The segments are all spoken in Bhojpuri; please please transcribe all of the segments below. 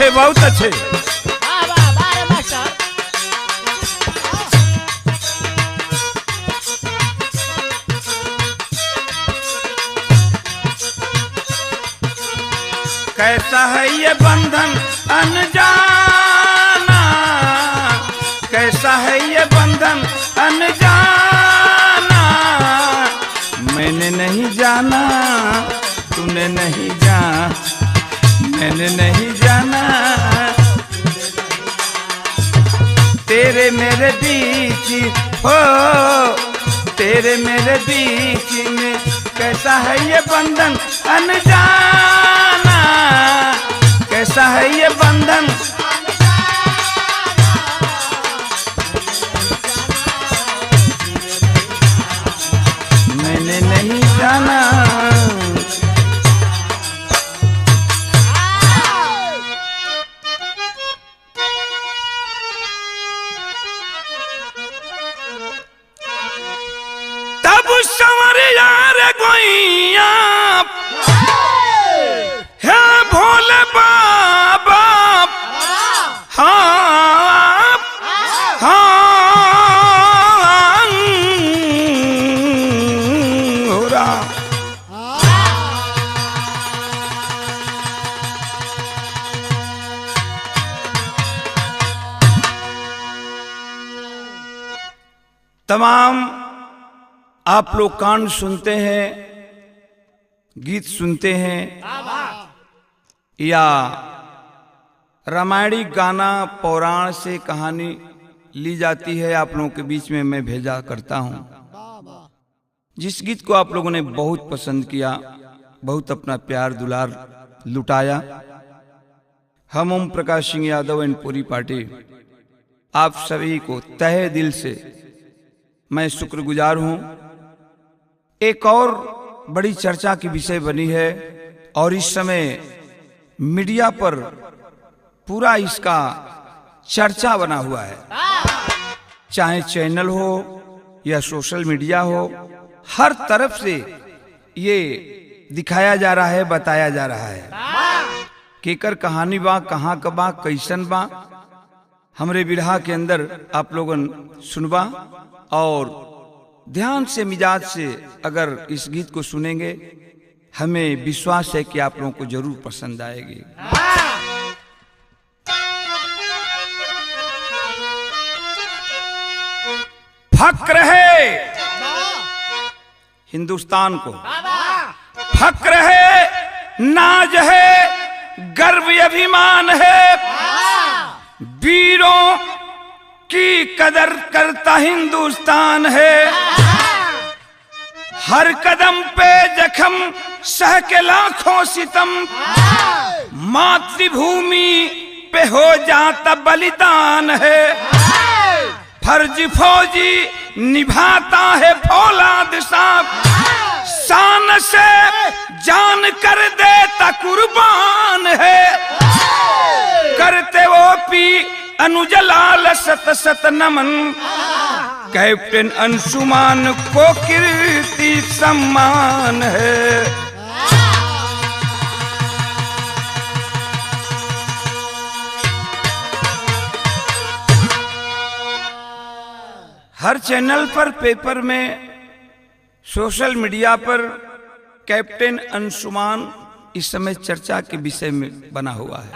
अच्छे, बहुत अच्छे। कैसा है ये बंधन अनजाना, कैसा है ये बंधन अनजाना, मैंने नहीं जाना तूने नहीं जाना, मैंने नहीं जाना तेरे मेरे बीच हो, तेरे मेरे बीच में कैसा है ये बंधन अनजाना, कैसा है ये बंधन, मैंने नहीं जाना। तब संवर यार गोइया है भोले बाबा, हाँ हाँ हो रहा। तमाम आप लोग कांड सुनते हैं, गीत सुनते हैं, या रामायणी गाना पौराण से कहानी ली जाती है, आप लोगों के बीच में मैं भेजा करता हूं। जिस गीत को आप लोगों ने बहुत पसंद किया, बहुत अपना प्यार दुलार लुटाया, हम ओम प्रकाश सिंह यादव एंड पूरी पार्टी आप सभी को तहे दिल से मैं शुक्रगुजार हूं। एक और बड़ी चर्चा की विषय बनी है और इस समय मीडिया पर पूरा इसका चर्चा बना हुआ है, चाहे चैनल हो या सोशल मीडिया हो, हर तरफ से ये दिखाया जा रहा है, बताया जा रहा है केकर कहानी बा, कहाँ का बा, कैसन बा, हमरे बिरहा के अंदर आप लोगन सुनबा और ध्यान से मिजाज से अगर इस गीत को सुनेंगे, हमें विश्वास है कि आप लोगों को जरूर पसंद आएगी। फक्र है हिंदुस्तान को, फक्र है, नाज है, गर्व अभिमान है, वीरों की कदर करता हिंदुस्तान है। हर कदम पे जख्म सह के लाखों सितम, मातृभूमि पे हो जाता बलिदान है। फर्ज फौजी निभाता है फौलाद साहब, शान से जान कर देता कुर्बान है। करते वो पी अनुजलाल सत सत नमन, कैप्टन अंशुमान को कीर्ति सम्मान है। हर चैनल पर, पेपर में, सोशल मीडिया पर कैप्टन अंशुमान इस समय चर्चा के विषय में बना हुआ है।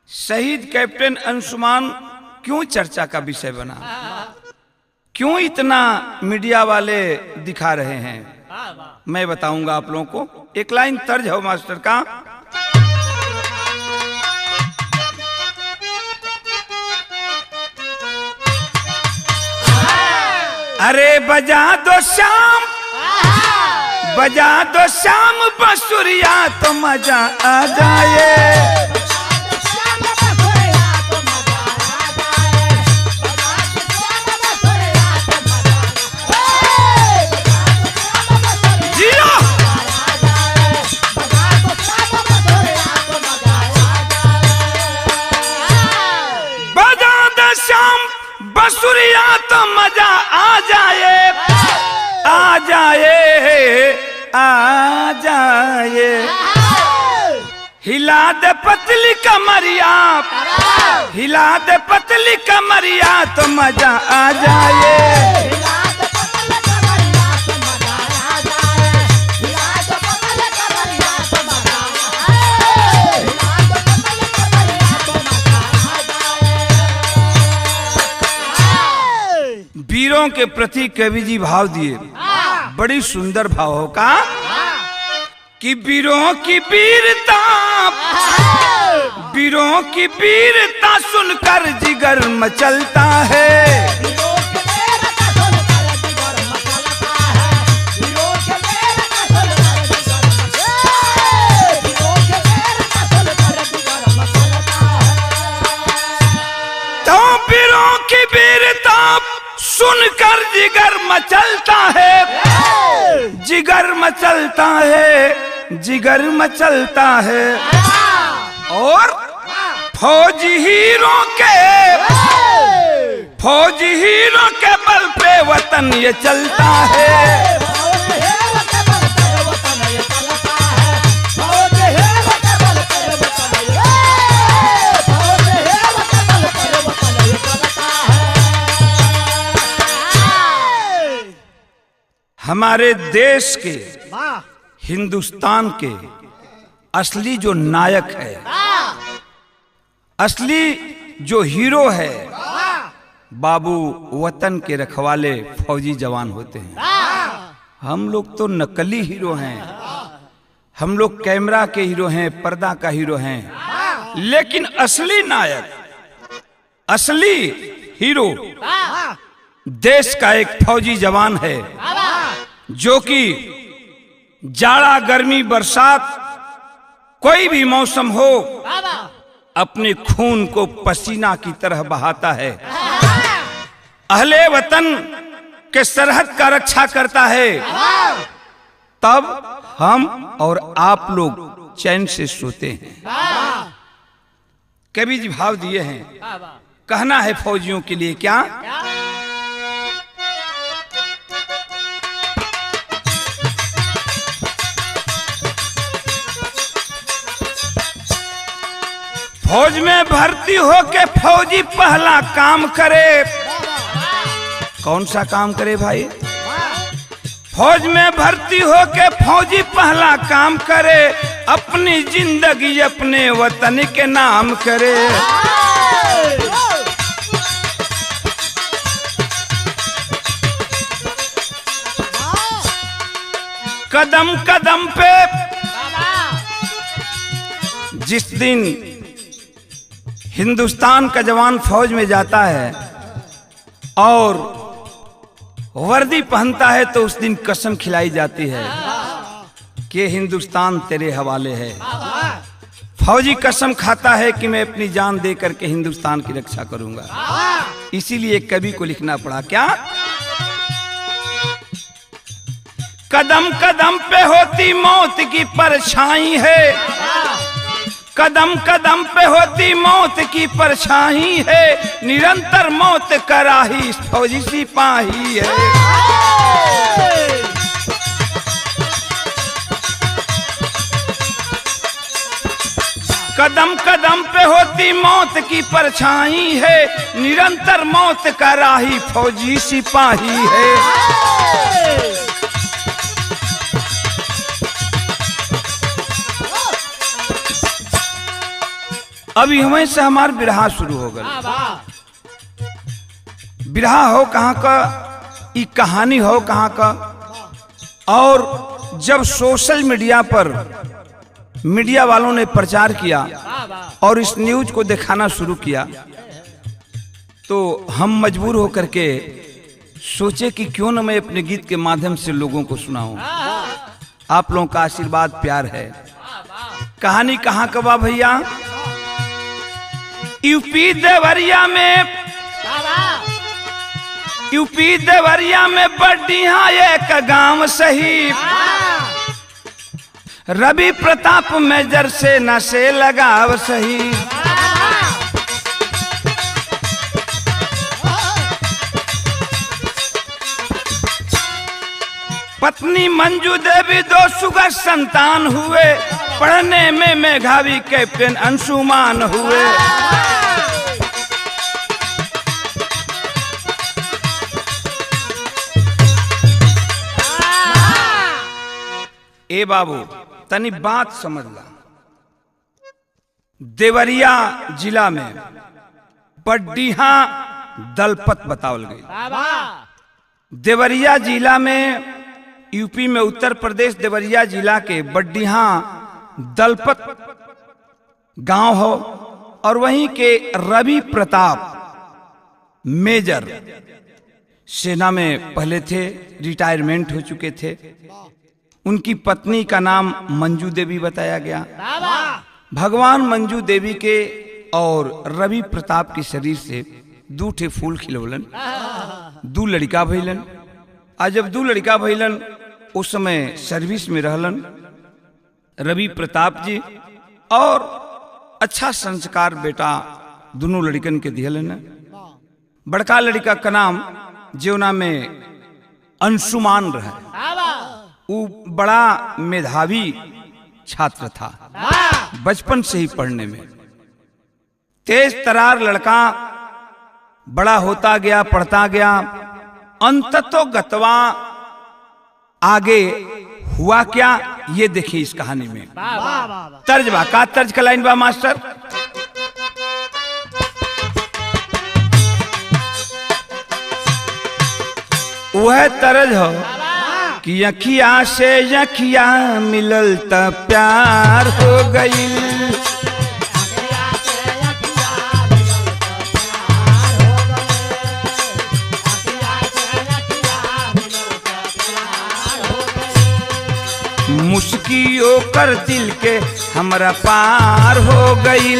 शहीद कैप्टन अंशुमान क्यों चर्चा का विषय बना, क्यों इतना मीडिया वाले दिखा रहे हैं, मैं बताऊंगा आप लोगों को। एक लाइन तर्ज हो मास्टर का, अरे बजा दो श्याम, बजा दो श्याम बंसुरिया तो मजा आ जाए। बंसुरिया तो मजा आ जाए, आ जाए, आ जाए। हिला दे पतली कमरिया, हिला दे पतली कमरिया तो मजा आ जाए। वीरों के प्रति कवि जी भाव दिए, बड़ी सुंदर भाव हो का कि वीरों की वीरता, वीरों की वीरता सुनकर जिगर मचलता है। तो वीरों की वीरता सुनकर जिगर मचलता है, जिगर मचलता है, जिगर मचलता है। और फौजी हीरो के बल पे वतन ये चलता है। हमारे देश के, हिंदुस्तान के असली जो नायक है, असली जो हीरो है, बाबू वतन के रखवाले फौजी जवान होते हैं। हम लोग तो नकली हीरो हैं, हम लोग कैमरा के हीरो हैं, पर्दा का हीरो हैं, लेकिन असली नायक, असली हीरो देश का एक फौजी जवान है, जो कि जाड़ा गर्मी बरसात कोई भी मौसम हो अपने खून को पसीना की तरह बहाता है, अहले वतन के सरहद का रक्षा करता है। तब हम और आप लोग चैन से सोते हैं। कवि जी भाव दिए हैं, कहना है फौजियों के लिए क्या? फौज में भर्ती होके फौजी पहला काम करे। कौन सा काम करे भाई? फौज में भर्ती होके फौजी पहला काम करे, अपनी जिंदगी अपने वतन के नाम करे। कदम कदम पे जिस दिन हिंदुस्तान का जवान फौज में जाता है और वर्दी पहनता है, तो उस दिन कसम खिलाई जाती है कि हिंदुस्तान तेरे हवाले है। फौजी कसम खाता है कि मैं अपनी जान दे करके हिंदुस्तान की रक्षा करूंगा। इसीलिए कवि को लिखना पड़ा क्या? कदम कदम पे होती मौत की परछाई है, कदम कदम पे होती मौत की परछाई है, निरंतर मौत का राही फौजी सिपाही है। कदम कदम पे होती मौत की परछाई है, निरंतर मौत का राही फौजी सिपाही है। अभी हमें से हमार बिरहा शुरू हो गया। बिरहा हो कहाँ का, ये कहानी हो कहाँ का। और जब सोशल मीडिया पर मीडिया वालों ने प्रचार किया और इस न्यूज को दिखाना शुरू किया, तो हम मजबूर होकर के सोचे कि क्यों न मैं अपने गीत के माध्यम से लोगों को सुनाऊं। आप लोगों का आशीर्वाद प्यार है। कहानी कहाँ का बा भैया? यूपी देवरिया में बढ़िया एक गांव सही, रवि प्रताप मेजर से नशे लगाव सही। पत्नी मंजू देवी 2 सुगर संतान हुए, पढ़ने में मेधावी कैप्टन अंशुमान हुए। ए बाबू तनी बात समझ ला, देवरिया जिला में बड्डीहा दलपत बतावल गई। देवरिया जिला में यूपी में उत्तर प्रदेश देवरिया जिला के बड्डीहा दलपत गांव हो और वहीं के रवि प्रताप मेजर सेना में पहले थे, रिटायरमेंट हो चुके थे। उनकी पत्नी का नाम मंजू देवी बताया गया। भगवान मंजू देवी के और रवि प्रताप के शरीर से दू ठे फूल खिलौलन, दू लड़का भइलन। आज जब दू लड़का भइलन उस समय सर्विस में रहलन रवि प्रताप जी, और अच्छा संस्कार बेटा दोनों लड़कन के दिहलन। बड़का लड़का का नाम जेवना में अंशुमान रहा, वो बड़ा मेधावी छात्र था, बचपन से ही पढ़ने में तेज तरार लड़का। बड़ा होता गया, पढ़ता गया, अंततो गतवा आगे हुआ क्या ये देखिए इस कहानी में। तर्ज बा का, तर्ज का लाइन बा मास्टर। वह तर्ज हो कि अखिया से अखिया मिलल त प्यार हो गई। मुस्कियों कर दिल के हमरा पार हो गई।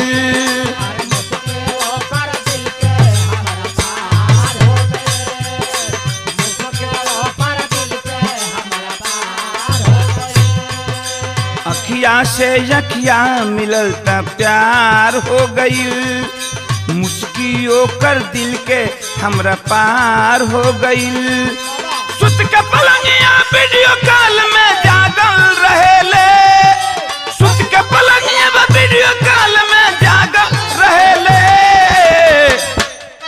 अखिया से अखिया मिलल त प्यार हो गई। मुस्कियों कर दिल के हमरा पार हो गई। सुत के पलंगिया वीडियो कॉल में जागल रहेले, सुत के पलंगिया वीडियो कॉल में जागल रहेले।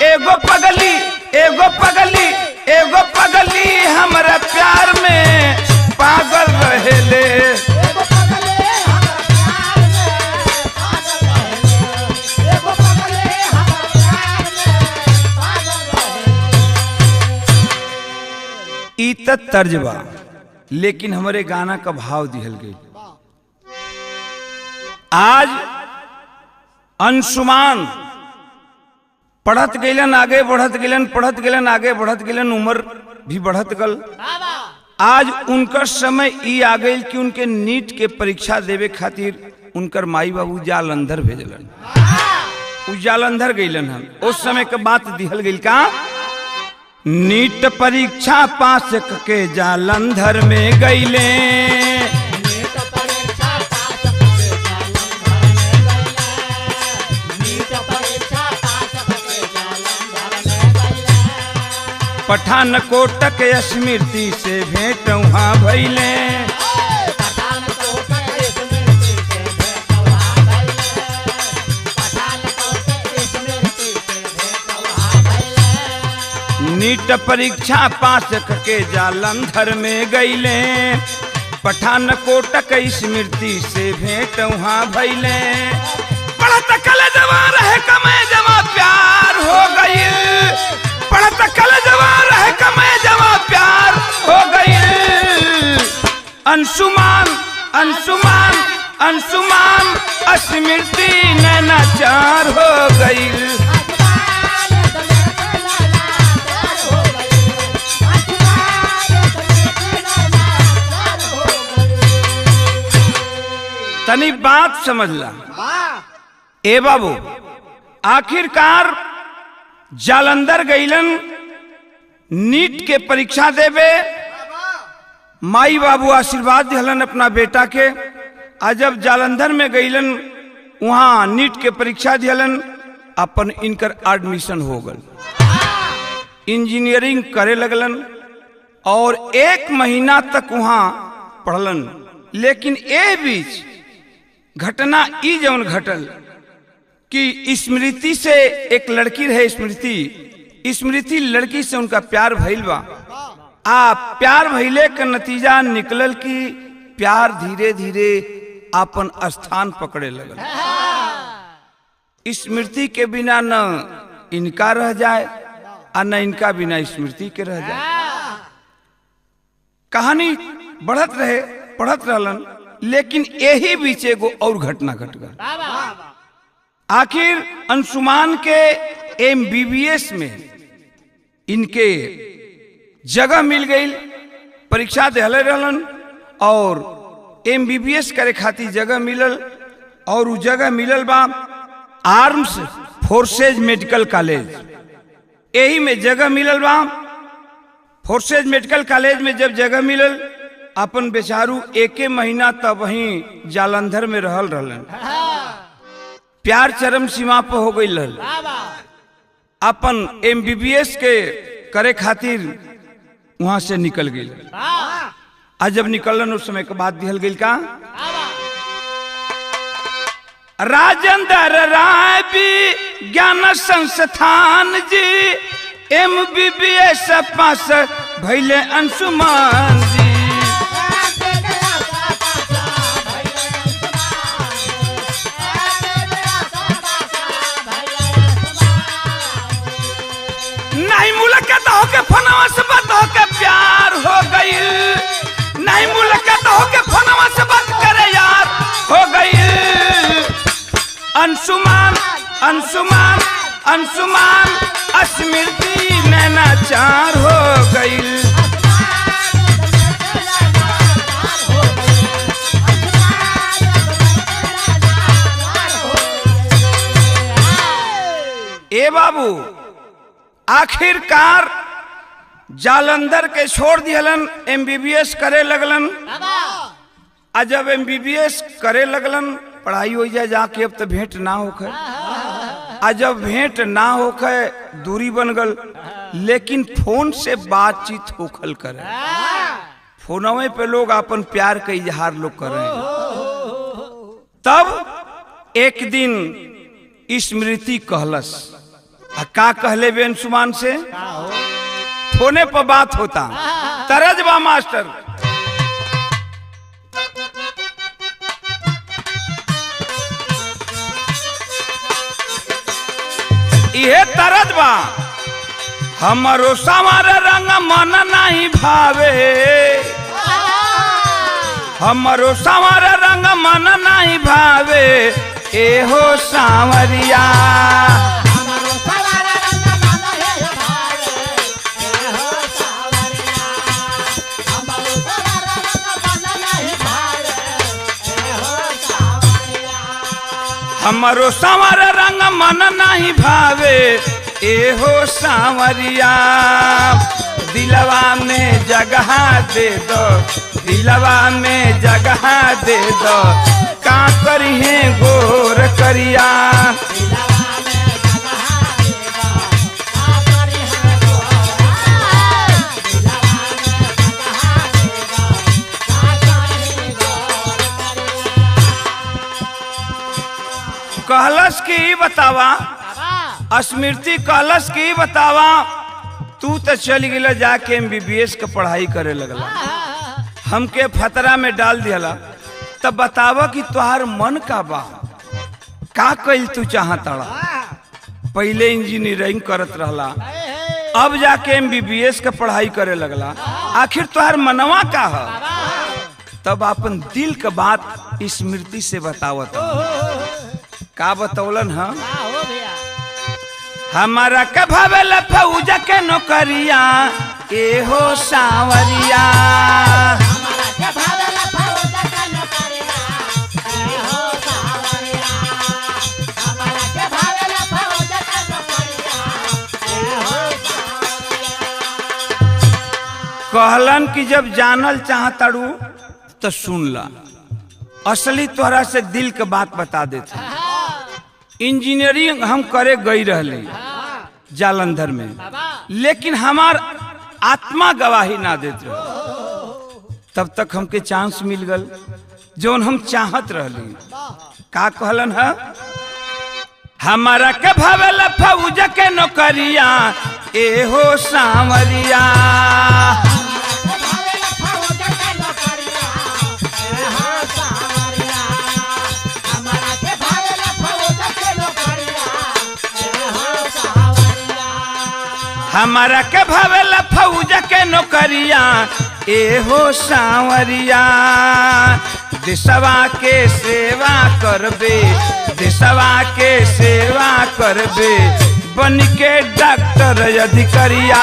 एगो पगली एगो पगली एगो पगली हमरा प्यार में पागल रहेले। तर्जबा लेकिन हमारे गाना का भाव दिहल गई। आज अंशुमान पढ़त गलन, आगे बढ़त गलन, पढ़त गलन, आगे बढ़त गलन, उम्र भी बढ़त गल। आज उनका समय ई आ गई कि उनके नीट के परीक्षा देवे खातिर उनकर माई बाबू जालंधर भेजलन। उ जालंधर गईलन। हम उस समय के बात दिहल गई का, नीट परीक्षा पास के जालंधर में गईले। पठानकोट के स्मृति से भेंट वहाँ भइले। नीट परीक्षा पास के जालंधर में गईले। पठानकोट के स्मृति से भेंट वहाँ भइले। पढ़त कॉलेजवा रहे कमे जमा प्यार हो गई। पढ़त कॉलेजवा रहे कमे जमा प्यार हो गई। अंशुमान अंशुमान अंशुमान स्मृति नैनाचार हो गई। तनी बात समझ ला ए बाबू, आखिरकार जालंधर गईलन नीट के परीक्षा देवे। माई बाबू आशीर्वाद दिहलन अपना बेटा के। आज जब जालंधर में गईलन वहां नीट के परीक्षा दिहलन, अपन इनकर एडमिशन हो गल, इंजीनियरिंग करे लगलन और 1 महीना तक वहां पढ़लन। लेकिन ए बीच घटना ई जौन घटल कि स्मृति से एक लड़की रहे, स्मृति लड़की से उनका प्यार भइल बा। प्यार भइले का नतीजा निकलल कि प्यार धीरे धीरे अपन स्थान पकड़े लगल। स्मृति के बिना न इनका रह जाए और न इनका बिना स्मृति के रह जाए। कहानी बढ़त रहे, पढ़त रहलन, लेकिन यही बीच एगो और घटना घट गई। आखिर अंशुमान के MBBS में इनके जगह मिल गई, परीक्षा देहले रहलन और MBBS करे खातिर जगह मिलल, और उ जगह मिलल बा आर्म्स फोर्सेज मेडिकल कॉलेज। यही में जगह मिलल बा फोर्सेज मेडिकल कॉलेज में। जब जगह मिलल, अपन बेचारू 1 महीना तब वहीं जालंधर में रहलन। प्यार चरम सीमा पर हो गई। अपन MBBS के करे खातिर वहां से निकल गई। आज जब निकलन उस समय के बाद दिहल गई का राजेंद्र राय विज्ञान संस्थान जी MBBS पास भैले अंशुमान जी। नहीं मुलाकात होके फोनवा से बात होके प्यार हो गई, नहीं मुलाकात होके फोनवा से बात करे यार हो गई। अंशुमान अंशुमान अंशुमान स्मृति नैनाचार हो गई। ए बाबू, आखिरकार जालंधर के छोड़ दिहलन, MBBS करे लगलन। आ जब MBBS करे लगलन, पढ़ाई हो जाके अब तो भेंट ना होखे। आ जब भेंट ना होखे, दूरी बन गल, लेकिन फोन से बातचीत होखल करे। फोनवे पे लोग अपन प्यार का इजहार लोग कर रहे हैं। तब एक दिन स्मृति कहलस, का कहले बे अंशुमान से? फोने पर बात होता। तरजबा मास्टर ये तरजबा हमरो सवार रंग मन नहीं भावे, हमरो सवार रंग मन नहीं भावे, एहो सांवरिया। हमरो सांवर रंग मन नहीं भावे, एहो सांवरिया। दिलवा में जगह दे दो, दिलवा में जगह दे दो, का करी है गोर करिया। कहलस की बतावा, स्मृति कहलस की बतावा, तू तो चल गिला जाके MBBS का पढ़ाई करे लगला, हमके फतरा में डाल दिया। तब बतावा कि तुहार मन का बा, का कइल तू चाहता? पहले इंजीनियरिंग करत रहला, अब जाके MBBS का पढ़ाई करे लगला, आखिर तुहार मनवा का है? तब अपन दिल का बात स्मृति से बतावत। का बतौलन? हम हमारा के भावेला फौजा के नौकरिया, एहो सांवरिया। कहलन कि जब जानल चाहताड़ू तो सुन ला, असली तोहरा से दिल के बात बता देते। इंजीनियरिंग हम करे गई रहले जालंधर में, लेकिन हमार आत्मा गवाही ना देते। तब तक हमके चांस मिल गल, जोन हम चाहत रहली। का कहलन है? हमारा के भावेला फौज के नौकरिया ए हो सांवरिया। हमारा के भावेला फौज के नौकरिया ए हो सांवरिया। देशवा के सेवा करबे, देशवा के सेवा करबे, बन के डॉक्टर अधिकारिया।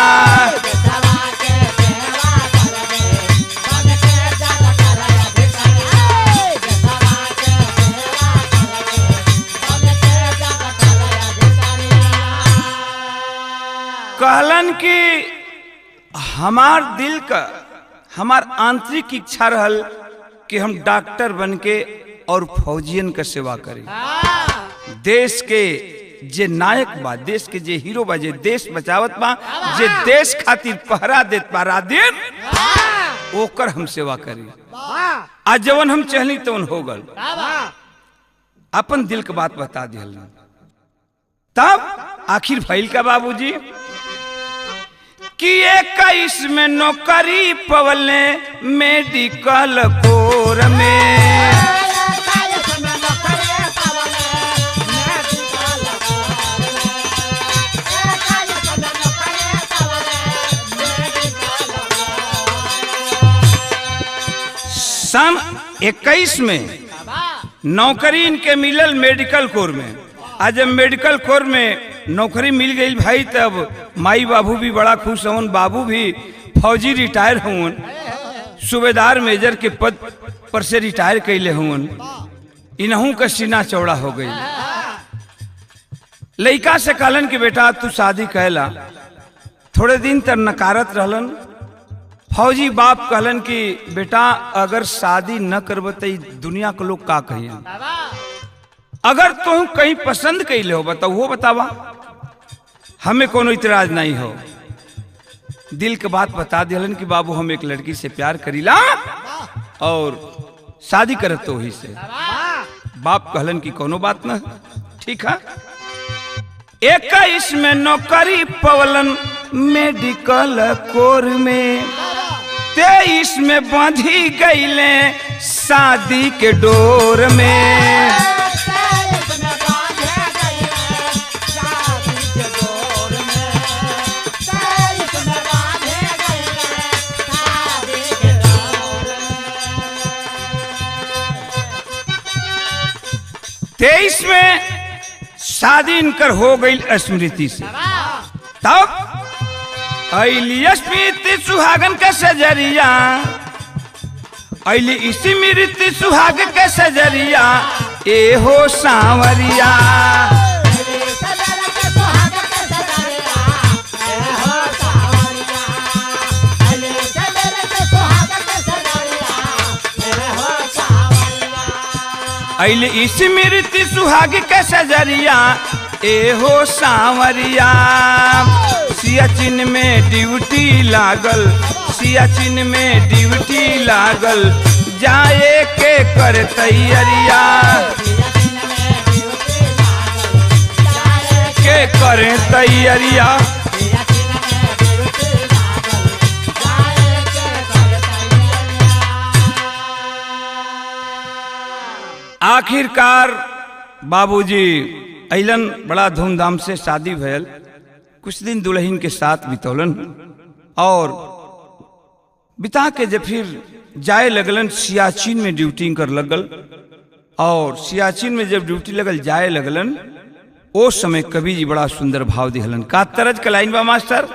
कहलन कि हमार दिल का, हमार आंतरिक इच्छा रहल कि हम डॉक्टर बन के और फौजियन का सेवा करें। देश के जे नायक बा, देश के जे हीरो बा, जे देश बचावत बा, जे देश खातिर पहरा देत बा रात दिन, ओकर हम सेवा करी। आज जवन हम चहली तवन हो गल, अपन दिल के बात बता दिहल। तब आखिर भइल का बाबूजी कि 21 में नौकरी पवले मेडिकल कोर में। सन 21 में नौकरी इनके मिलल मेडिकल कोर में। आज जब मेडिकल कोर में नौकरी मिल गई भाई, तब माई बाबू भी बड़ा खुश हों। बाबू भी फौजी रिटायर हों, सूबेदार मेजर के पद पर से रिटायर कैले हों। इनहू का सीना चौड़ा हो गई। लड़का से कहलन कि बेटा तू शादी कहला। थोड़े दिन तक नकारत रहलन। फौजी बाप कहलन कि बेटा अगर शादी न करब तो दुनिया के लोग का कहिए। अगर तुम कहीं पसंद कैले हो बताओ, वो बतावा, हमें कोनो इतराज नहीं हो। दिल के बात बता दिलन कि बाबू हम एक लड़की से प्यार करीला और शादी करत तो वही से। बाप कहलन कि कोनो बात न, ठीक है। 21 में नौकरी पवलन मेडिकल कोर में। 23 में बांधी गईले शादी के डोर में। तेईस में शादी इनकर हो गई स्मृति से। तब अली स्मृति सुहागन के सजरिया, अली स्मृति सुहाग के सजरिया ए हो सांवरिया। अली स्मृति सुहाग के सजरिया ए हो सांवरिया। सियाचिन में ड्यूटी लागल, सियाचिन में ड्यूटी लागल, जाए के कर तैयारिया, के करे तैयारिया। आखिरकार बाबूजी अइलन, बड़ा धूमधाम से शादी भयल। कुछ दिन दुल्हन के साथ बितौलन और बिता के जब फिर जाए लगलन सियाचिन में ड्यूटी कर लगल। और सियाचिन में जब ड्यूटी लगल जाए लगलन, ओ समय कवि जी बड़ा सुंदर भाव दिहलन। का तरज का लाइन बा मास्टर?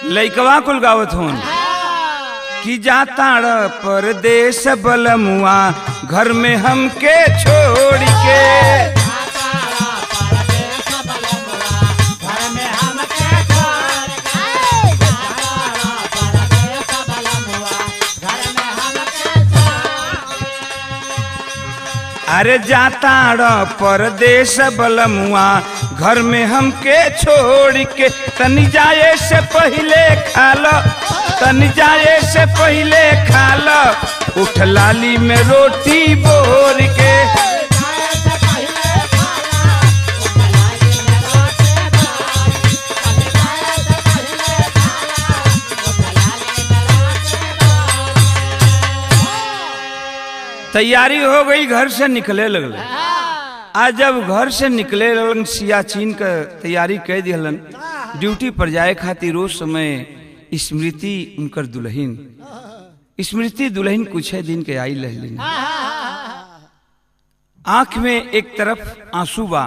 लइकवा कुल गावत होन कि जाता परदेश बलमुआ घर में हमके छोड़ के। अरे जाता परदेश बलमुआ घर में हमके छोड़ के, तनी जाए से पहले खा लो तन जाए से पहले खा लो उठ लाली में रोटी बोर के। तैयारी हो गई, घर से निकले लगल। आज जब घर से निकले लगन सियाचिन का तैयारी कह दिलन ड्यूटी पर जाए खातिर। रोज समय स्मृति उनकर दुल्हन स्मृति दुल्हन कुछ दिन के आई लहलिन। आंख में एक तरफ आंसू बा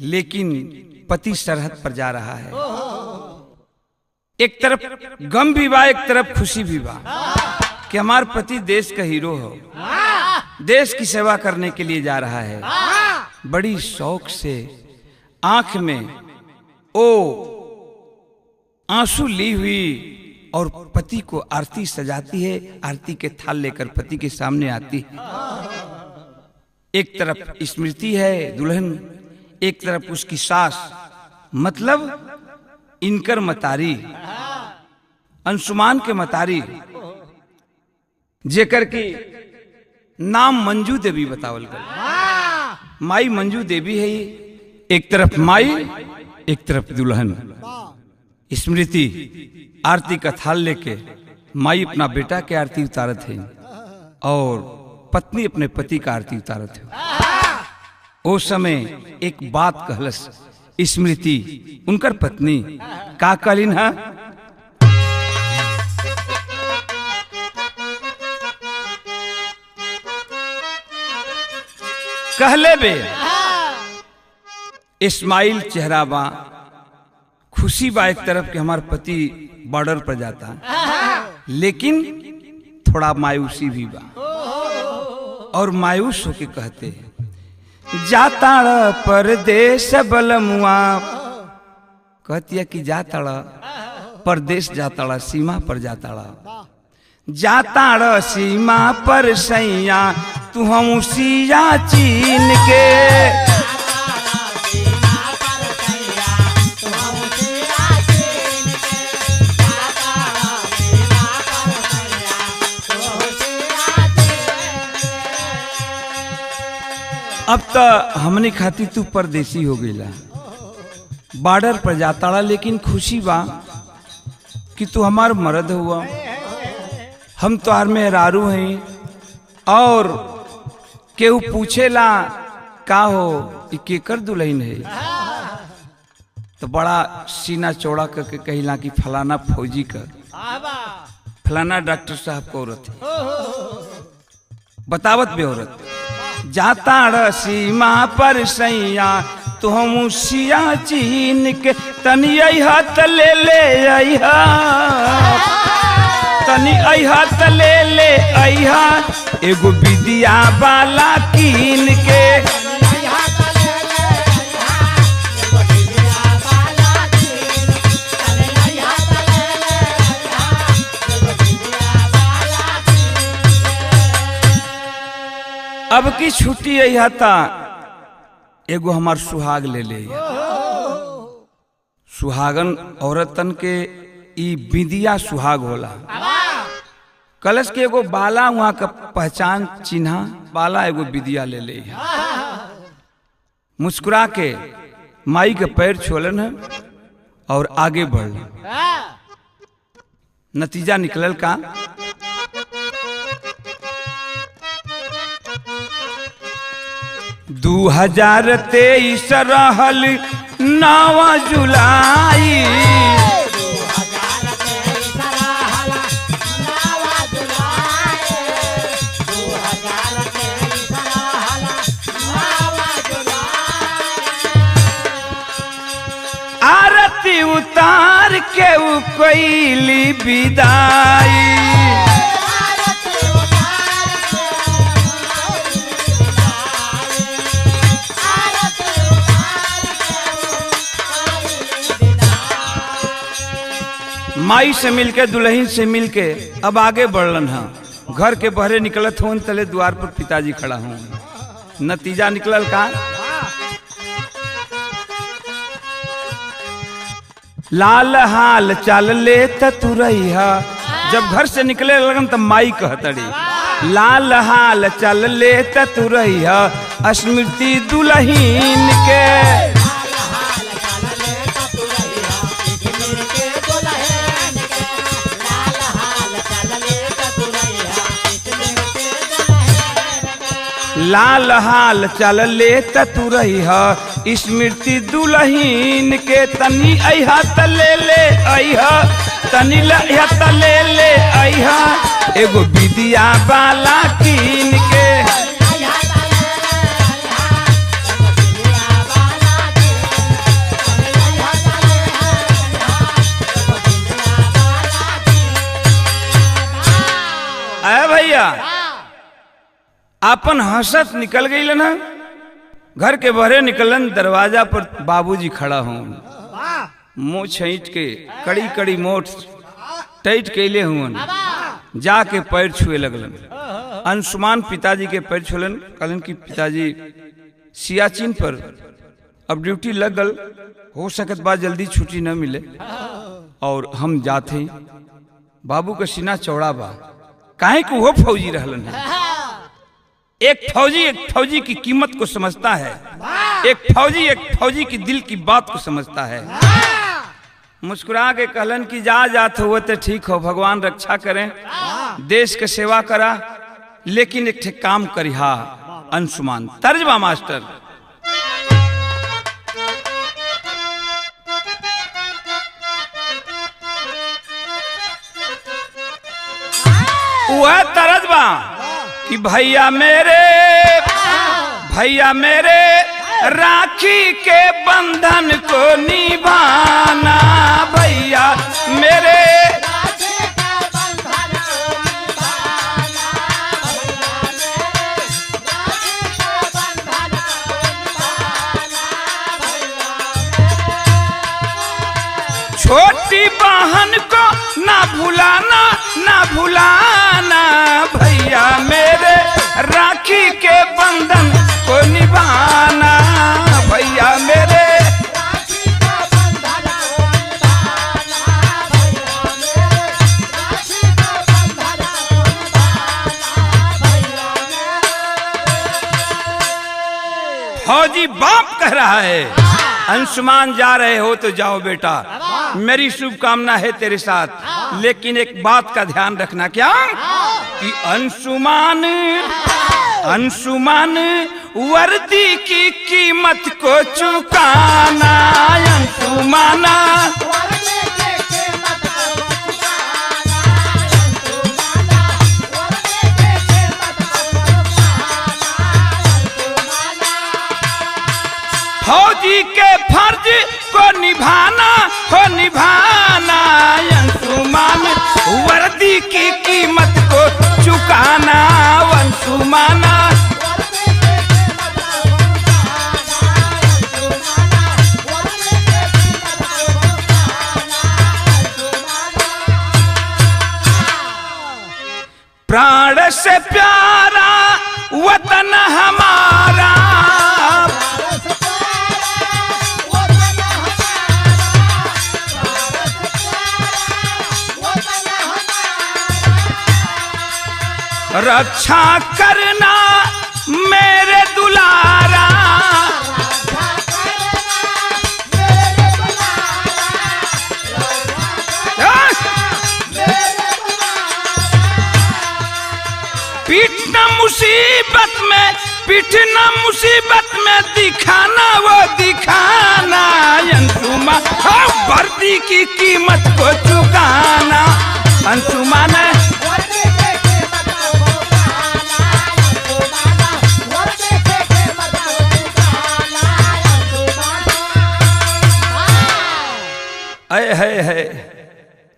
लेकिन पति सरहद पर जा रहा है। एक तरफ गम भी बा एक तरफ खुशी भी बा कि हमार पति देश का हीरो हो, देश की सेवा करने के लिए जा रहा है। बड़ी शौक से आंख में ओ आंसू ली हुई और पति को आरती सजाती है। आरती के थाल लेकर पति के सामने आती है। एक तरफ स्मृति है दुल्हन, एक तरफ उसकी सास, मतलब इनकर मतारी अंशुमान के मतारी, जेकर की नाम मंजू देवी बतावल गल। माई मंजू देवी है। एक तरफ माई एक तरफ दुल्हन। स्मृति आरती का थाल लेके माई अपना बेटा के आरती उतारत है और पत्नी अपने पति का आरती उतारत है। उस समय एक बात कहलस स्मृति उनकर पत्नी का कहलिन है, कहले बे इस्माइल चेहरा बा, खुशी बा एक तरफ कि हमारे पति बॉर्डर पर जाता है, लेकिन थोड़ा मायूसी भी बा। और मायूस होके कहते हैं जाता परदेश बलमुआ, कहती है कि जाता परदेश जाता सीमा पर जाता सीमा पर सैया तू हम सिया चीन के। अब तो हमने खाती तू परदेसी हो गईला, बॉर्डर पर जाता, लेकिन खुशी बा कि तू हमार मर्द हुआ, हम तो आर में रारू हैं। और केहू पूछेला का हो केकर दुल्हन है, तो बड़ा सीना चौड़ा करके कहिला कि फलाना फौजी का, फलाना डॉक्टर साहब को औरत है, बतावत भी औरत। जाता सीमा पर सैया तो हम सिया चीन के, तनी हाथ ले तनी हाथ ले एगो विदिया बाला कीन के। अब की छुट्टी यही था एगो हमार सुहाग ले सुहागन औरतन के ई बिंदिया सुहाग होला। कलश के एगो बाला वहां का पहचान चिन्हा बाला एगो बिंदिया ले मुस्कुरा के माई के पैर छोलन है और आगे बढ़। नतीजा निकलल का 2023 रहल 9 जुलाई, आरती उतार के उ कोइली विदाई। माई से मिलके दुल्हन से मिलके अब आगे बढ़लन है। घर के बहरे निकलत हो तले द्वार पर पिताजी खड़ा हो। नतीजा निकलल का लाल हाल चल ले तुरैया। जब घर से निकले लगन तब माई कहतड़ी लाल हाल चल ले तुरैया स्मृति दुल्हीन के। लाल हाल चल ले तुरैया स्मृति दुल्हीन के। तनी अहा तले ले अहा तनी लहा तले ले अहा एगो विदिया बाला कीन के। अरे भैया अपन हंसत निकल गई ना, घर के बहरे निकलन दरवाजा पर बाबूजी खड़ा हूँ, मुँह छींट के कड़ी कड़ी मोट टाइट कैले हुन, जाके पैर छुए लगलन। अंशुमान पिताजी के पैर छुलन, कहलन कि पिताजी सियाचिन पर अब ड्यूटी लग गल, हो सकत बा जल्दी छुट्टी न मिले और हम जाते। बाबू का सीना चौड़ा बा, काहे को वो फौजी रहलन है। एक फौजी की कीमत को समझता है, एक फौजी की दिल की बात को समझता है। मुस्कुरा के कहलन कि जा जात हो तो ठीक हो, भगवान रक्षा करें, देश के सेवा करा, लेकिन एक ठे काम करिहा अंशुमान। तर्जमा मास्टर वह तर्जमा कि भैया मेरे राखी के बंधन को निभाना। भैया मेरे छोटी बहन को ना भुलाना, ना भुलाना। भैया मेरे राखी के बंधन को निभाना। भैया मेरे राखी के बंधन को निभाना। भैया मेरे राखी के बंधन को निभाना। भैया मेरे फौजी बाप कह रहा है अंशुमान जा रहे हो तो जाओ बेटा, मेरी शुभकामना है तेरे साथ, लेकिन एक बात का ध्यान रखना। क्या कि अंशुमान वर्दी की कीमत को चुकाना। अंशुमान फौजी के फर्ज को निभाना, हो निभाना। अंशुमान वर्दी की कीमत को चुकाना। अंशुमान प्राण से प्यारा वतन हमारा। रक्षा करना मेरे दुलारा। पीटना मुसीबत में दिखाना, वो दिखाना। अंशुमान वर्दी की कीमत को चुकाना। अंशुमान है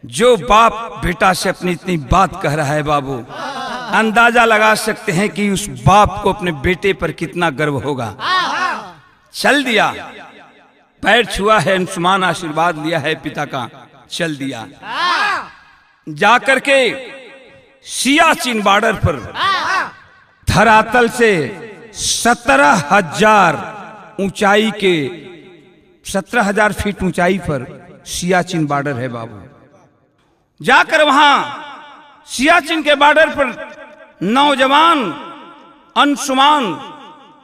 जो बाप बेटा से अपनी इतनी बात कह रहा है बाबू, अंदाजा लगा सकते हैं कि उस बाप को अपने बेटे पर कितना गर्व होगा। चल दिया, पैर छुआ है अंशुमान, आशीर्वाद लिया है पिता का, चल दिया। जाकर के सियाचिन बॉर्डर पर धरातल से 17,000 ऊंचाई के 17,000 फीट ऊंचाई पर सियाचिन बॉर्डर है बाबू। जाकर वहां सियाचिन के बॉर्डर पर नौजवान अंशुमान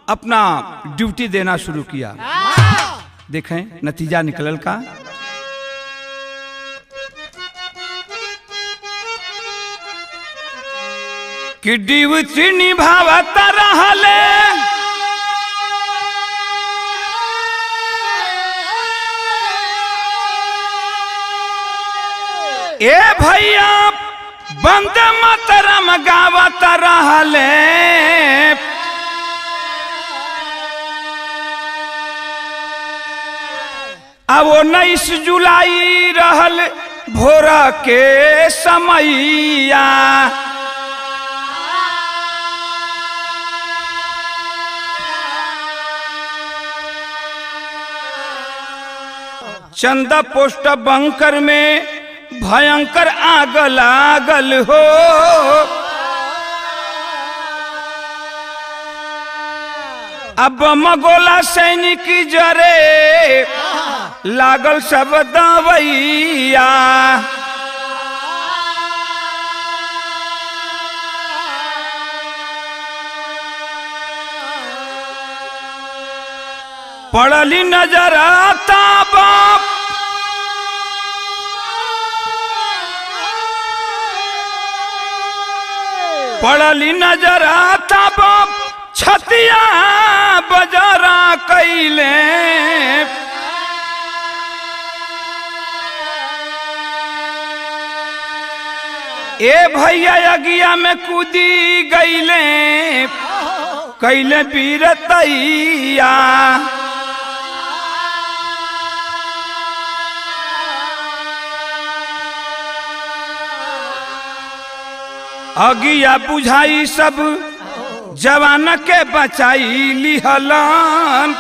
अपना ड्यूटी देना शुरू किया। देखें नतीजा निकलल का। कि ड्यूटी निभावत रहले ए भैया वंदे मातरम गावत रहले। अब 19 जुलाई रहल भोर के समैया। चंदा पोस्ट बंकर में भयंकर आग लागल हो। अब मगोला सैनिक जरे लागल सब दवैया। पड़ली नजर आता बाप पड़ली नजर आता बाप छतिया बजरा कैले। ए भैया अगिया में कूदी गईले कैले बीरतैया। अगिया बुझाई सब जवान के बचाई लिहलन।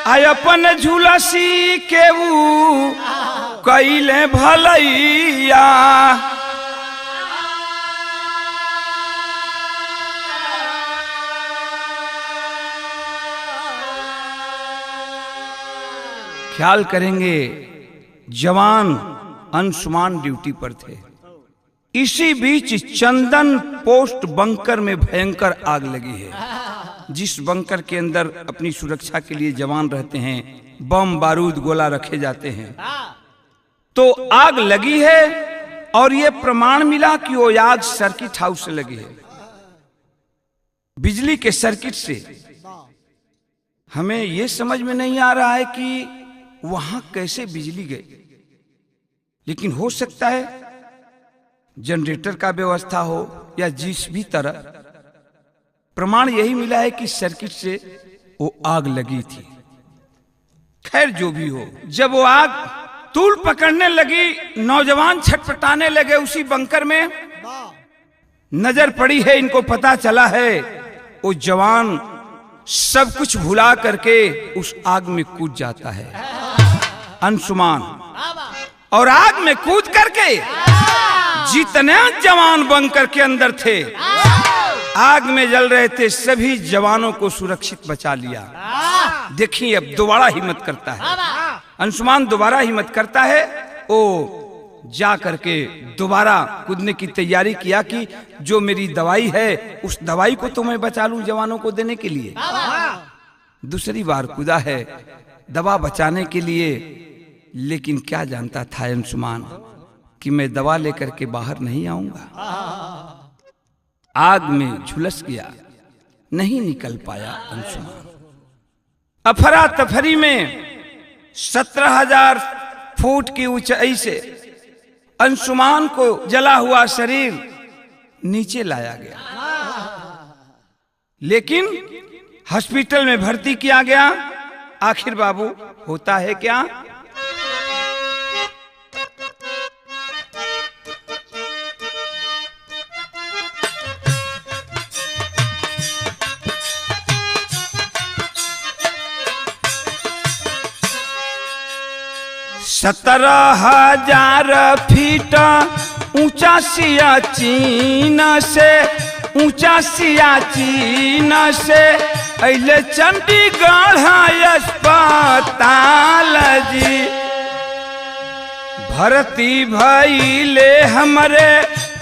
आय अपन झुलसी के ऊ कैले भलैया। ख्याल करेंगे जवान अंशुमान ड्यूटी पर थे। इसी बीच चंदन पोस्ट बंकर में भयंकर आग लगी है। जिस बंकर के अंदर अपनी सुरक्षा के लिए जवान रहते हैं, बम बारूद गोला रखे जाते हैं, तो आग लगी है और ये प्रमाण मिला कि वो आग सर्किट हाउस से लगी है, बिजली के सर्किट से। हमें ये समझ में नहीं आ रहा है कि वहां कैसे बिजली गई, लेकिन हो सकता है जनरेटर का व्यवस्था हो या जिस भी तरह। प्रमाण यही मिला है कि सर्किट से वो आग लगी थी। खैर जो भी हो, जब वो आग तूल पकड़ने लगी, नौजवान छटपटाने लगे। उसी बंकर में नजर पड़ी है, इनको पता चला है वो जवान सब कुछ भुला करके उस आग में कूद जाता है अंशुमान। और आग में कूद करके जितने जवान बंकर के अंदर थे, आग में जल रहे थे, सभी जवानों को सुरक्षित बचा लिया। देखिए अब दोबारा हिम्मत करता है अंशुमान, दोबारा हिम्मत करता है। ओ जा करके दोबारा कूदने की तैयारी किया कि जो मेरी दवाई है उस दवाई को तो मैं बचा लूं जवानों को देने के लिए। दूसरी बार कूदा है दवा बचाने के लिए, लेकिन क्या जानता था अंशुमान कि मैं दवा लेकर के बाहर नहीं आऊंगा। आग में झुलस गया, नहीं निकल पाया अंशुमान। अफरा तफरी में 17,000 फुट की ऊंचाई से अंशुमान को जला हुआ शरीर नीचे लाया गया, लेकिन हॉस्पिटल में भर्ती किया गया। आखिर बाबू होता है क्या? सत्रह 17,000 फीट ऊंचा सियाचिन से, ऊंचा सियाचिन से अइले चंडीगढ़ अस्पताल। भरती भइले हमरे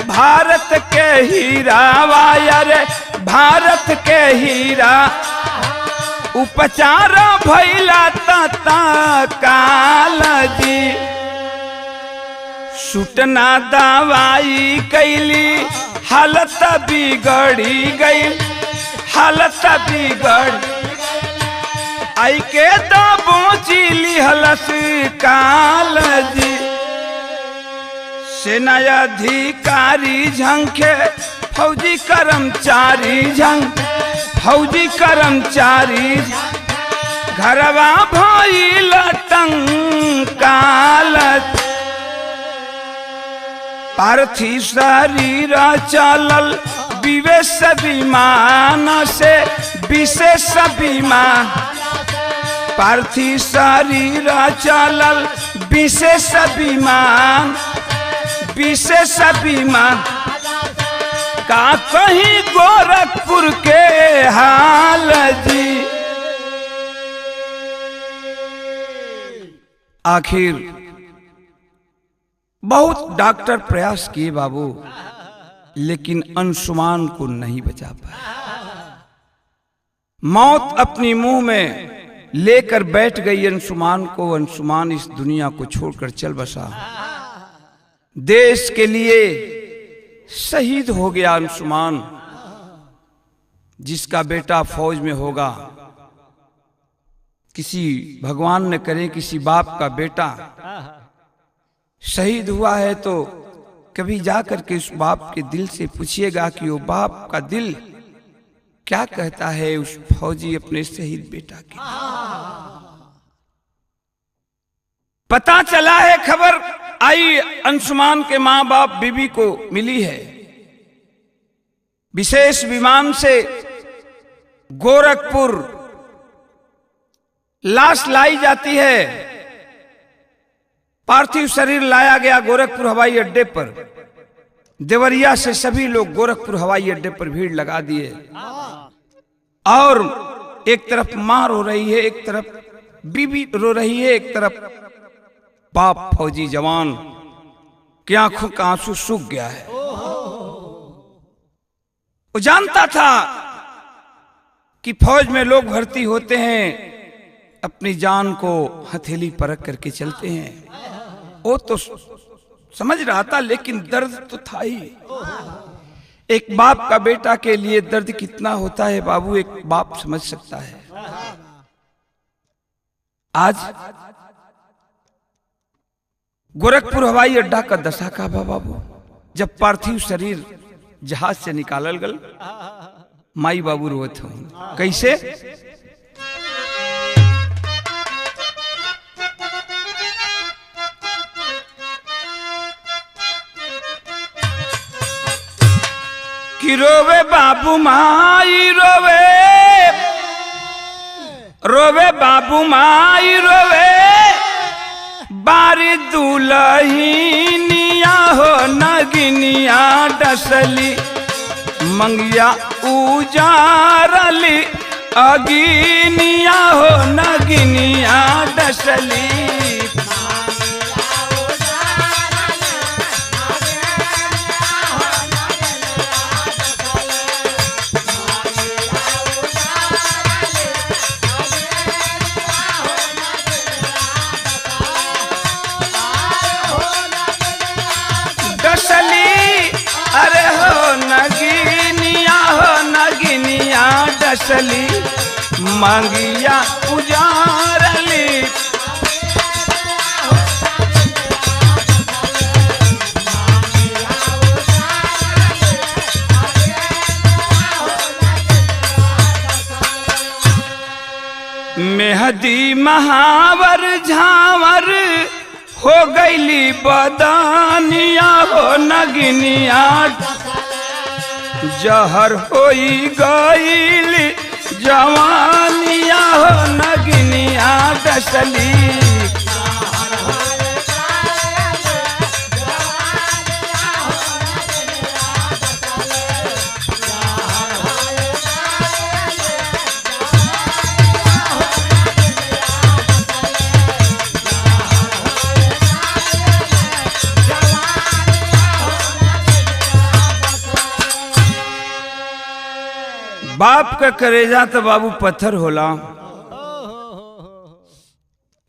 भारत के हीरा वायर भारत के हीरा उपचार भइला तता काल जी सुटना दवाई कैली हालत बिगड़ी गई हालत बिगड़ आई के दबोची लिहलस काल जी सेनाधिकारी झंखे फौजी कर्मचारी झंख फौजी कर्मचारी घरवा भइल टंकाल पार्थी शरीर चलल विशेष विमान से विशेष विमान पार्थी शरीर चलल विशेष विमान विशेष विमान का कहीं गोरखपुर के हाल जी आखिर बहुत डॉक्टर प्रयास किए बाबू लेकिन अंशुमान को नहीं बचा पाया। मौत अपनी मुंह में लेकर बैठ गई अंशुमान को। अंशुमान इस दुनिया को छोड़कर चल बसा। देश के लिए शहीद हो गया अंशुमान, जिसका बेटा फौज में होगा। किसी भगवान न करे किसी बाप का बेटा शहीद हुआ है तो कभी जाकर के उस बाप के दिल से पूछिएगा कि वो बाप का दिल क्या कहता है उस फौजी अपने शहीद बेटा के। पता चला है, खबर आई अंशुमान के मां बाप बीबी को मिली है। विशेष विमान से गोरखपुर लाश लाई जाती है। पार्थिव शरीर लाया गया गोरखपुर हवाई अड्डे पर। देवरिया से सभी लोग गोरखपुर हवाई अड्डे पर भीड़ लगा दिए और एक तरफ मां रो रही है, एक तरफ बीबी रो रही है, एक तरफ बाप फौजी जवान की आंखों का आंसू सूख गया है। वो जानता था कि फौज में लोग भर्ती होते हैं, अपनी जान को हथेली पर रख करके चलते हैं। वो तो समझ रहा था, लेकिन दर्द तो था ही। एक बाप का बेटा के लिए दर्द कितना होता है बाबू, एक बाप समझ सकता है। आज गोरखपुर हवाई अड्डा का दशा का बाबू, जब पार्थिव शरीर जहाज से निकालल गल, माई बाबू रोत हो। कैसे? कि रोवे बाबू माई रोवे, रोवे बाबू माई रोवे, बारी दुलहिनिया हो नगिनिया डसली, मंगिया उजारली, अगिनिया हो नगिनिया डसली। अरे हो नगिनिया हो नगिनिया डसली, मंगिया उजारली। मेहदी महावर झावर हो गईली बदानिया हो नगिनिया, जहर होई गईली जवानिया हो नगिनिया डसली। का करेजा तो बाबू पत्थर होला,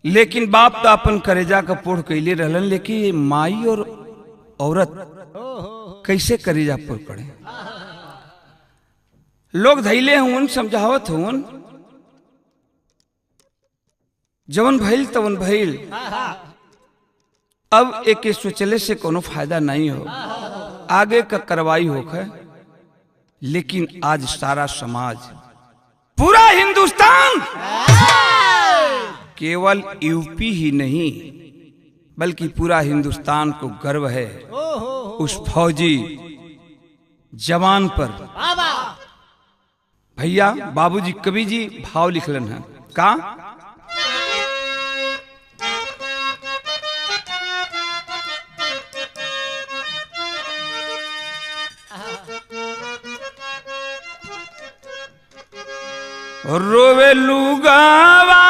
लेकिन बाप तो अपन करेजा का पोड़ कैले रहलन, लेकिन ये माई और औरत कैसे करेजा पोड़ पड़े। लोग धैले हुन, समझावत हुन, जवन भइल तवन भइल, अब एक सोचले से कोनो फायदा नहीं हो, आगे का कार्रवाई होखे। लेकिन आज सारा समाज, पूरा हिंदुस्तान, केवल यूपी ही नहीं बल्कि पूरा हिंदुस्तान को गर्व है उस फौजी जवान पर। भैया बाबूजी कवि जी भाव लिखलन है का, रोवे लुगावा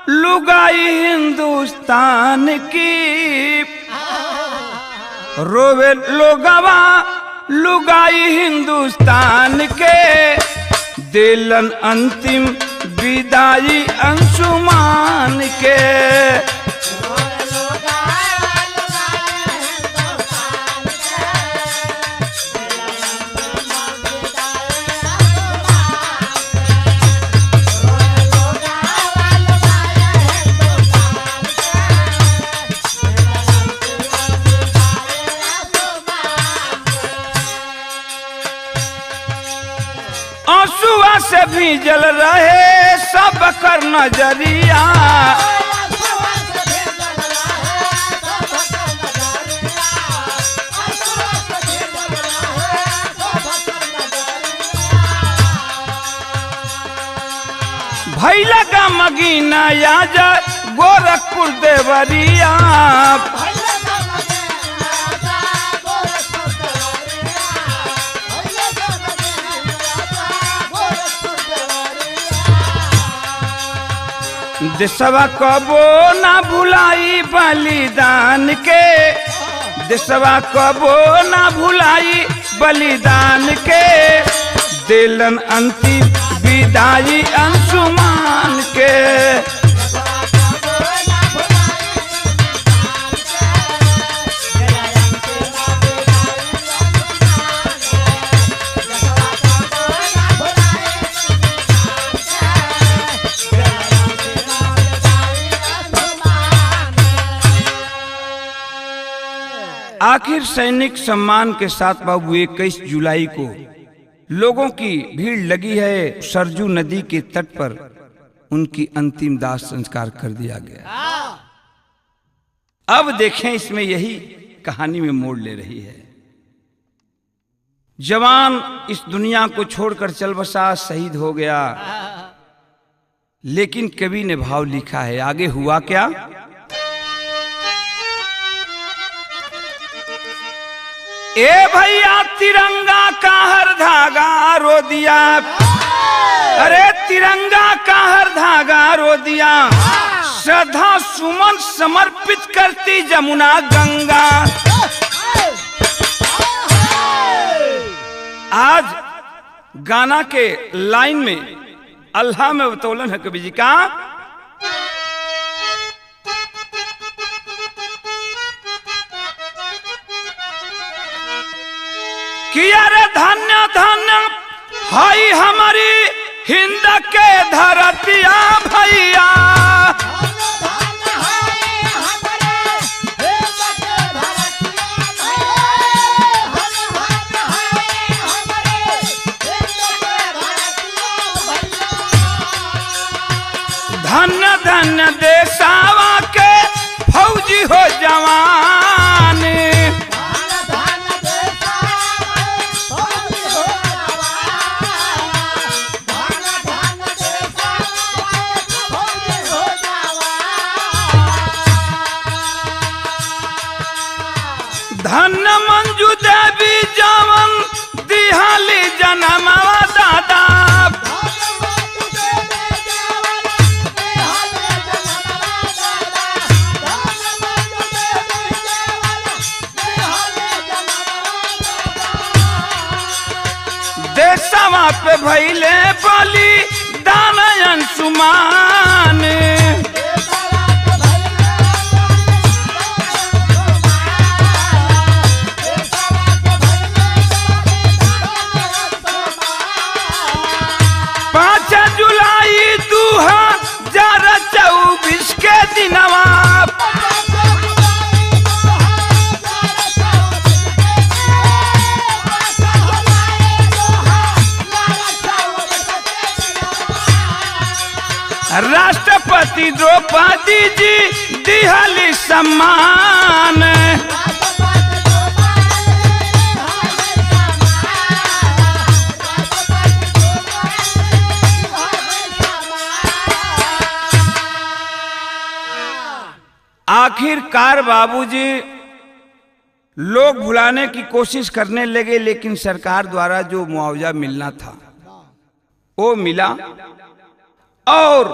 लुगाई हिंदुस्तान की, रोवे लुगावा लुगाई हिंदुस्तान के, दिलन अंतिम विदाई अंशुमान के। आंसुआ से भीजल रहे सब कर नजरिया, भैला का मगीना आजा गोरखपुर देवरिया, देशवा कबो ना भुलाई बलिदान के, देशवा कबो ना भुलाई बलिदान के, दिलन अंतिम विदाई अंशुमान के। आखिर सैनिक सम्मान के साथ बाबू 21 जुलाई को लोगों की भीड़ लगी है सरजू नदी के तट पर, उनकी अंतिम दाह संस्कार कर दिया गया। अब देखें इसमें यही कहानी में मोड़ ले रही है। जवान इस दुनिया को छोड़कर चल बसा, शहीद हो गया, लेकिन कवि ने भाव लिखा है, आगे हुआ क्या। ए भैया तिरंगा का हर धागा रो दिया, अरे तिरंगा का हर धागा रो दिया, श्रद्धा सुमन समर्पित करती जमुना गंगा। आज गाना के लाइन में अल्लाह में बतौलन है कवि जी का, कि अरे धन्य धन्य हाई हमारी हिंद के धरतिया भैया, धन्य धन्य देशवा के फौजी हो जवान, धन्य मंजू देवी जवन दिहाली जनमवा दादा, देशवा पे पे भइले बलि दान अंशुमान। जुलाई 2024 के दिनवा राष्ट्रपति द्रौपदी जी दिहली सम्मान। आखिरकार बाबूजी लोग भुलाने की कोशिश करने लगे, लेकिन सरकार द्वारा जो मुआवजा मिलना था वो मिला। और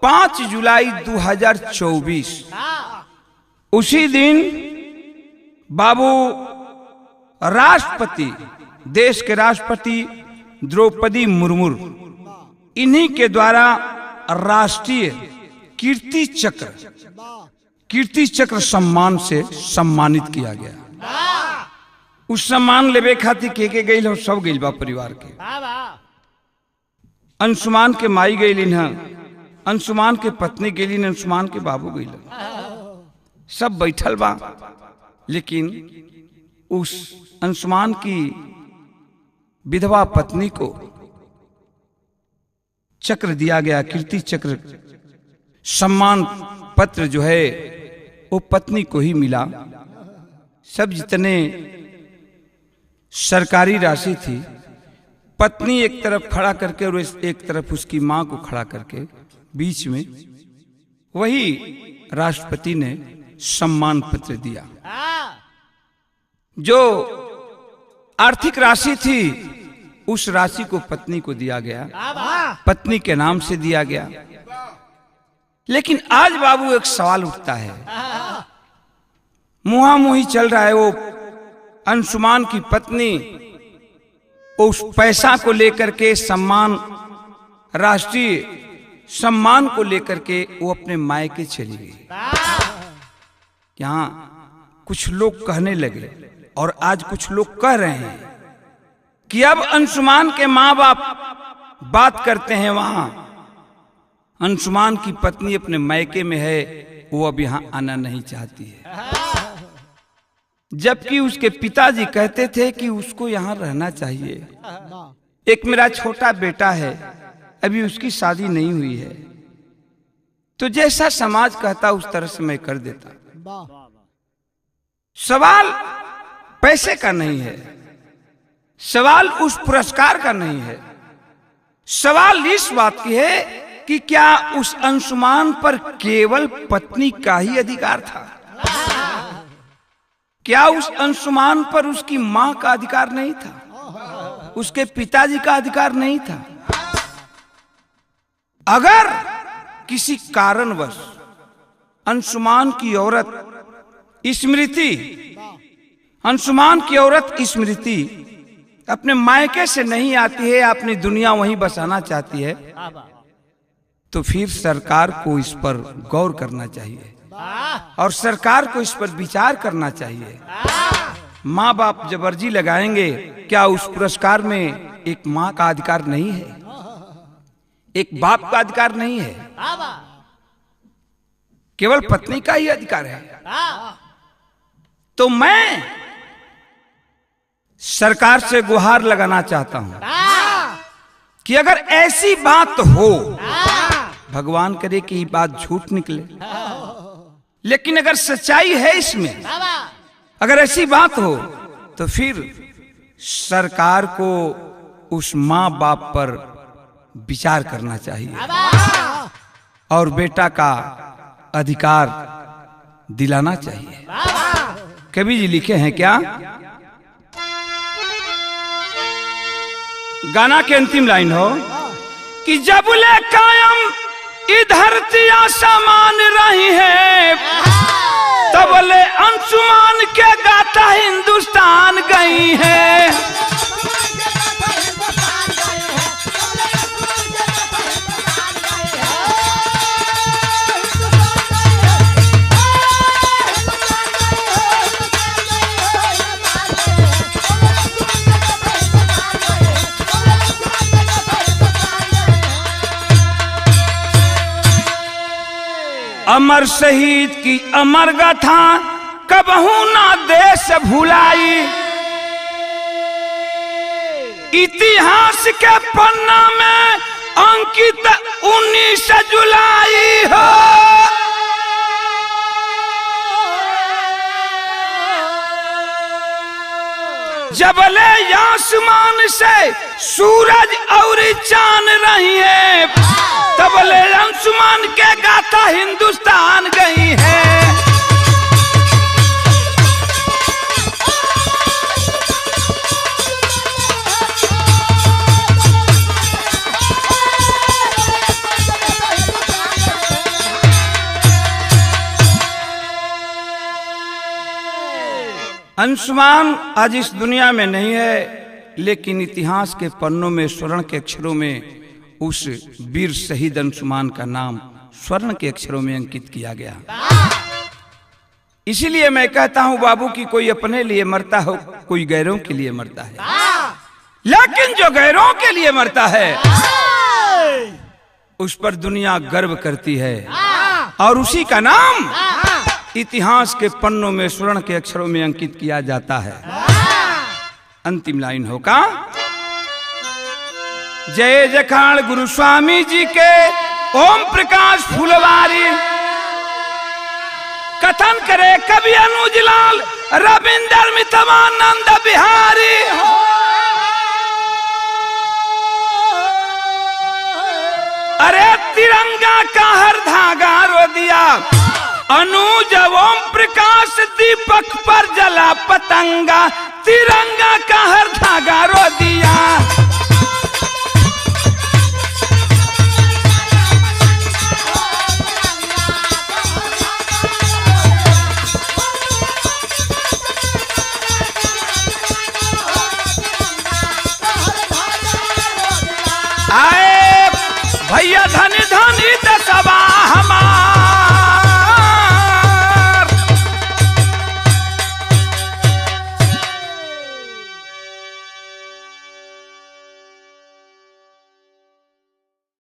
5 जुलाई 2024 उसी दिन बाबू राष्ट्रपति, देश के राष्ट्रपति द्रौपदी मुर्मू, इन्हीं के द्वारा राष्ट्रीय कीर्ति चक्र सम्मान से सम्मानित किया गया। उस सम्मान लेवे खातिर के गई हो, सब गई बा परिवार के। अंशुमान के माई गई, अंशुमान के पत्नी गई, अंशुमान के बाबू गई, सब बैठल बा। लेकिन उस अंशुमान की विधवा पत्नी को चक्र दिया गया, कीर्ति चक्र सम्मान पत्र जो है वो पत्नी को ही मिला। सब जितने सरकारी राशि थी, पत्नी एक तरफ खड़ा करके और एक तरफ उसकी मां को खड़ा करके बीच में वही राष्ट्रपति ने सम्मान पत्र दिया। जो आर्थिक राशि थी उस राशि को पत्नी को दिया गया, पत्नी के नाम से दिया गया। लेकिन आज बाबू एक सवाल उठता है, मुहामुही चल रहा है। वो अंशुमान की पत्नी उस पैसा को लेकर के, सम्मान, राष्ट्रीय सम्मान को लेकर के वो अपने मायके चली गई। यहाँ कुछ लोग कहने लगे और आज कुछ लोग कह रहे हैं कि अब अंशुमान के माँ बाप बात करते हैं, वहां अंशुमान की पत्नी अपने मायके में है, वो अब यहाँ आना नहीं चाहती है। जबकि उसके पिताजी कहते थे कि उसको यहाँ रहना चाहिए। एक मेरा छोटा बेटा है, अभी उसकी शादी नहीं हुई है, तो जैसा समाज कहता उस तरह से मैं कर देता। सवाल पैसे का नहीं है, सवाल उस पुरस्कार का नहीं है, सवाल इस बात की है कि क्या उस अंशुमान पर केवल पत्नी का ही अधिकार था? क्या उस अंशुमान पर उसकी मां का अधिकार नहीं था? उसके पिताजी का अधिकार नहीं था? अगर किसी कारणवश अंशुमान की औरत स्मृति अपने मायके से नहीं आती है, अपनी दुनिया वहीं बसाना चाहती है, तो फिर सरकार को इस पर गौर करना चाहिए और सरकार को इस पर विचार करना चाहिए। माँ बाप जबरदस्ती लगाएंगे, क्या उस पुरस्कार में एक माँ का अधिकार नहीं है, एक बाप का अधिकार नहीं है? केवल पत्नी का ही अधिकार है। तो मैं सरकार से गुहार लगाना चाहता हूं कि अगर ऐसी बात हो, भगवान करे कि ये बात झूठ निकले, लेकिन अगर सच्चाई है इसमें, अगर ऐसी बात हो, तो फिर सरकार को उस माँ बाप पर विचार करना चाहिए और बेटा का अधिकार दिलाना चाहिए। कवि जी लिखे हैं क्या, गाना के अंतिम लाइन हो कि जब ले कायम धरती आसमान रही है, तब ले अंशुमान के गाता हिंदुस्तान गई है। अमर शहीद की अमर गाथा कबहू ना देश भुलाई। इतिहास के पन्ना में अंकित 19 जुलाई हो। जबले आसमान से सूरज और चांद रही है, तबले अंशुमान के गाथा हिंदुस्तान गई है। अंशुमान आज इस दुनिया में नहीं है, लेकिन इतिहास के पन्नों में स्वर्ण के अक्षरों में उस वीर शहीद अंशुमान का नाम स्वर्ण के अक्षरों में अंकित किया गया। इसीलिए मैं कहता हूं बाबू कि कोई अपने लिए मरता हो, कोई गैरों के लिए मरता है, लेकिन जो गैरों के लिए मरता है उस पर दुनिया गर्व करती है और उसी का नाम इतिहास के पन्नों में स्वर्ण के अक्षरों में अंकित किया जाता है। अंतिम लाइन होगा, जय जखाड़ गुरु स्वामी जी के ओम प्रकाश फुलवारी। कथन करे कवि अनुजलाल रविंद्र मितवानंद बिहारी। अरे तिरंगा का हर धागा रो दिया, अनुज ओम प्रकाश दीपक पर जला पतंगा, तिरंगा का हर धागा रो दिया।